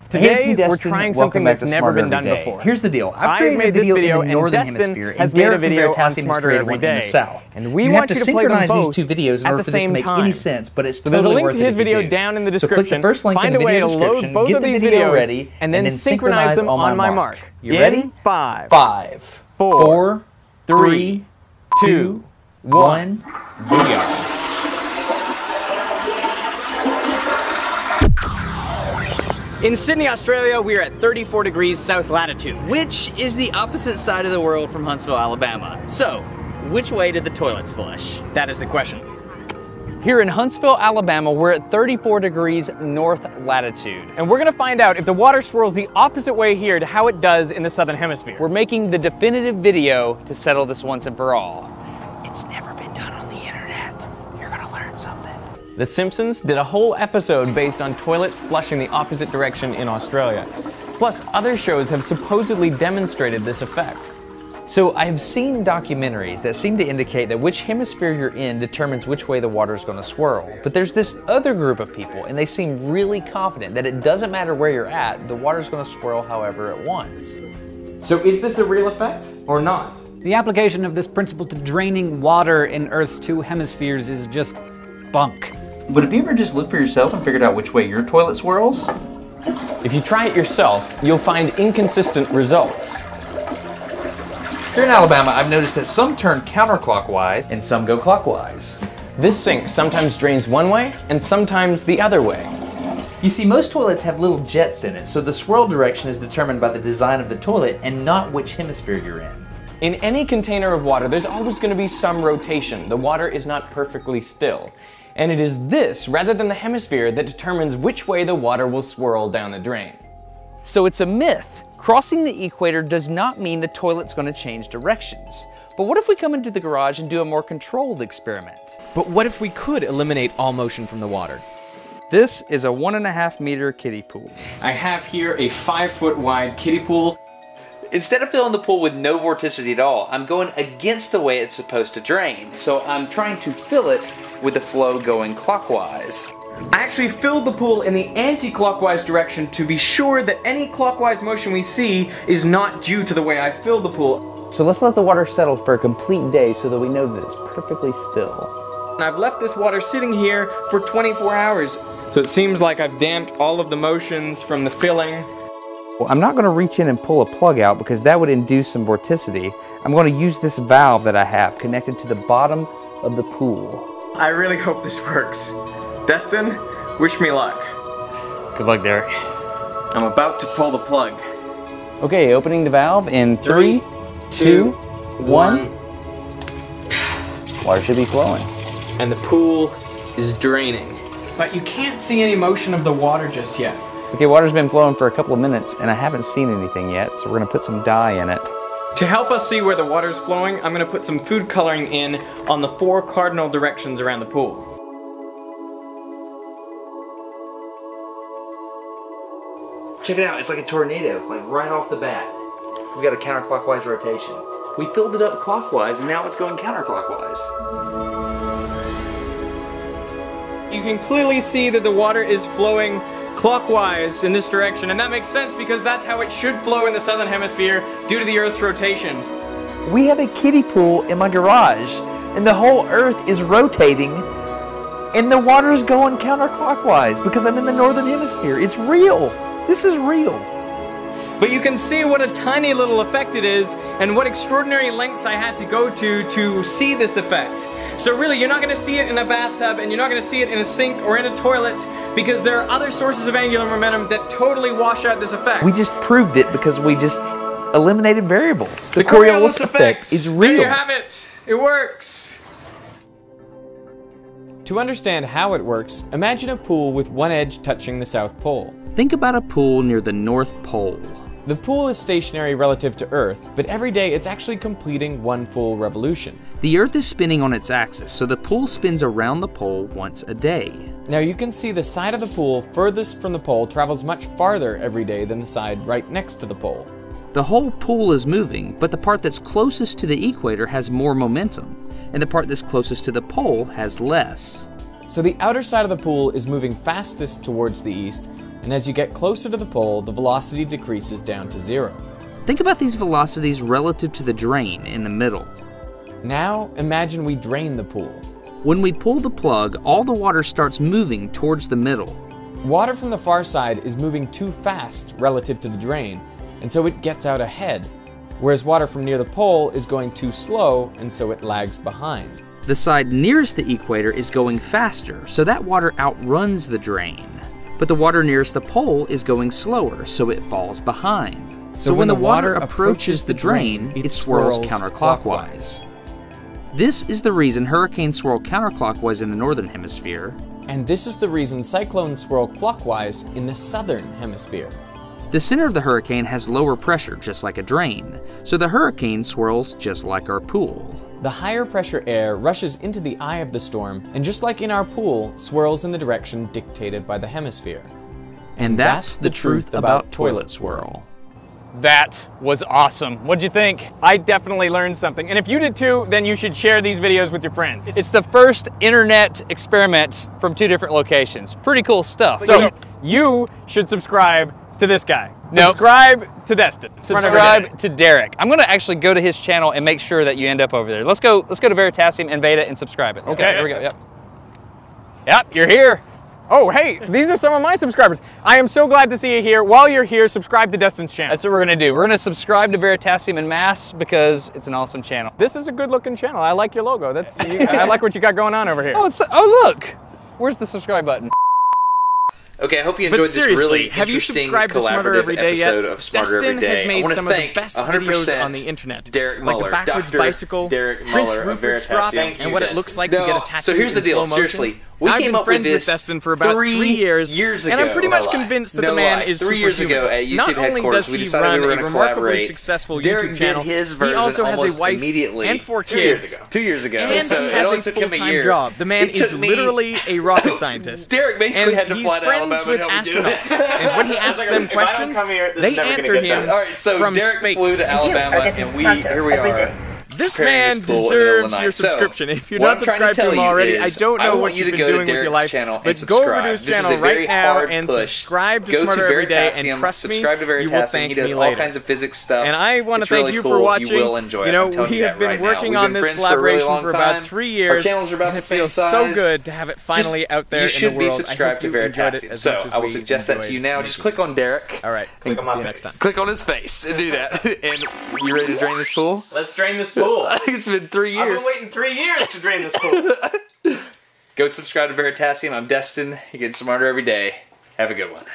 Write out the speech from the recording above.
Today, we're trying something that's never been done before. Here's the deal. I've created a video in the Northern Hemisphere, and Derek from Veritasium has created one in the South. And we want you to synchronize these two videos in order for this to make any sense, but it's totally worth it. There's a link to his video down in the description. So click the first link in the video description, get the video ready, and then synchronize them on my mark. You ready? 5, 4, 3, 2, 1, video. In Sydney, Australia, we are at 34 degrees south latitude, which is the opposite side of the world from Huntsville, Alabama. So, which way did the toilets flush? That is the question. Here in Huntsville, Alabama, we're at 34 degrees north latitude. And we're gonna find out if the water swirls the opposite way here to how it does in the Southern Hemisphere. We're making the definitive video to settle this once and for all. It's never been done on the internet. You're gonna learn something. The Simpsons did a whole episode based on toilets flushing the opposite direction in Australia. Plus, other shows have supposedly demonstrated this effect. So I've seen documentaries that seem to indicate that which hemisphere you're in determines which way the water is going to swirl. But there's this other group of people, and they seem really confident that it doesn't matter where you're at, the water's going to swirl however it wants. So is this a real effect or not? The application of this principle to draining water in Earth's two hemispheres is just bunk. But have you ever just looked for yourself and figured out which way your toilet swirls? If you try it yourself, you'll find inconsistent results. Here in Alabama, I've noticed that some turn counterclockwise and some go clockwise. This sink sometimes drains one way and sometimes the other way. You see, most toilets have little jets in it, so the swirl direction is determined by the design of the toilet and not which hemisphere you're in. In any container of water, there's always going to be some rotation. The water is not perfectly still. And it is this, rather than the hemisphere, that determines which way the water will swirl down the drain. So it's a myth. Crossing the equator does not mean the toilet's going to change directions. But what if we come into the garage and do a more controlled experiment? But what if we could eliminate all motion from the water? This is a 1.5 meter kiddie pool. I have here a 5-foot wide kiddie pool. Instead of filling the pool with no vorticity at all, I'm going against the way it's supposed to drain. So I'm trying to fill it with the flow going clockwise. I actually filled the pool in the anti-clockwise direction to be sure that any clockwise motion we see is not due to the way I filled the pool. So let's let the water settle for a complete day so that we know that it's perfectly still. And I've left this water sitting here for 24 hours. So it seems like I've damped all of the motions from the filling. Well, I'm not going to reach in and pull a plug out because that would induce some vorticity. I'm going to use this valve that I have connected to the bottom of the pool. I really hope this works. Destin, wish me luck. Good luck, Derek. I'm about to pull the plug. Okay, opening the valve in 3, 2, 1. Water should be flowing. And the pool is draining. But you can't see any motion of the water just yet. Okay, water's been flowing for a couple of minutes and I haven't seen anything yet, so we're gonna put some dye in it. To help us see where the water's flowing, I'm gonna put some food coloring in on the 4 cardinal directions around the pool. Check it out, it's like a tornado, like right off the bat. We got a counterclockwise rotation. We filled it up clockwise and now it's going counterclockwise. You can clearly see that the water is flowing clockwise in this direction, and that makes sense because that's how it should flow in the Southern Hemisphere due to the Earth's rotation. We have a kiddie pool in my garage, and the whole Earth is rotating, and the water's going counterclockwise because I'm in the Northern Hemisphere. It's real. This is real. But you can see what a tiny little effect it is and what extraordinary lengths I had to go to see this effect. So really, you're not going to see it in a bathtub and you're not going to see it in a sink or in a toilet because there are other sources of angular momentum that totally wash out this effect. We just proved it because we just eliminated variables. The Coriolis effect is real. There you have it. It works. To understand how it works, imagine a pool with one edge touching the South Pole. Think about a pool near the North Pole. The pool is stationary relative to Earth, but every day it's actually completing one full revolution. The Earth is spinning on its axis, so the pool spins around the pole once a day. Now you can see the side of the pool furthest from the pole travels much farther every day than the side right next to the pole. The whole pool is moving, but the part that's closest to the equator has more momentum, and the part that's closest to the pole has less. So the outer side of the pool is moving fastest towards the east, and And as you get closer to the pole, the velocity decreases down to 0. Think about these velocities relative to the drain in the middle. Now, imagine we drain the pool. When we pull the plug, all the water starts moving towards the middle. Water from the far side is moving too fast relative to the drain, and so it gets out ahead, whereas water from near the pole is going too slow, and so it lags behind. The side nearest the equator is going faster, so that water outruns the drain. But the water nearest the pole is going slower, so it falls behind. So when the water approaches the drain, it swirls counterclockwise. This is the reason hurricanes swirl counterclockwise in the northern hemisphere. And this is the reason cyclones swirl clockwise in the southern hemisphere. The center of the hurricane has lower pressure, just like a drain, so the hurricane swirls just like our pool. The higher pressure air rushes into the eye of the storm, and just like in our pool, swirls in the direction dictated by the hemisphere. And that's the truth about toilet swirl. That was awesome. What'd you think? I definitely learned something. And if you did too, then you should share these videos with your friends. It's the first internet experiment from 2 different locations. Pretty cool stuff. So you should subscribe to this guy. No. Subscribe to Destin. Subscribe to Derek. I'm gonna actually go to his channel and make sure that you end up over there. Let's go to Veritasium and Veda and subscribe it. Let's go. Here we go. Yep. Yep, you're here. Oh, hey, these are some of my subscribers. I am so glad to see you here. While you're here, subscribe to Destin's channel. That's what we're gonna do. We're gonna subscribe to Veritasium en masse because it's an awesome channel. This is a good looking channel. I like your logo. I like what you got going on over here. Oh, look. Where's the subscribe button? Okay, I hope you enjoyed this really have you subscribed to Smarter Every Day yet? Destin has made some of the best videos on the internet. Derek Muller, like the backwards bicycle, Prince Rupert's drop, and what it looks like to get a tattoo. So here's the deal, seriously. I've been friends with Destin for about 3 years, and I'm pretty much convinced that the man is superhuman. 3 years ago at YouTube Not only does he run a remarkably successful YouTube channel, he also has a wife and 4 kids. 2 years ago. And he has a full-time job. The man is literally a rocket scientist. Derek basically had to fly to Alabama with astronauts, and when he asks them questions, they answer him from Derek flew to Alabama, and here we are. This man deserves your subscription. If you're not subscribed to him already, I don't know what you've been doing with your life, but go over to his channel right now and subscribe to Smarter Every Day, and trust me, you will thank me later. All kinds of physics stuff. And I want to thank you for watching. You know, we have been working on this collaboration for about 3 years, and it feels so good to have it finally out there in the world. You should be subscribed to Veritasium. So I will suggest that to you now. Just click on Derek. All right. Click on my face. Click on his face and do that. And you ready to drain this pool? Let's drain this pool. It's been 3 years. I've been waiting 3 years to drain this pool. Go subscribe to Veritasium. I'm Destin. You get smarter every day. Have a good one.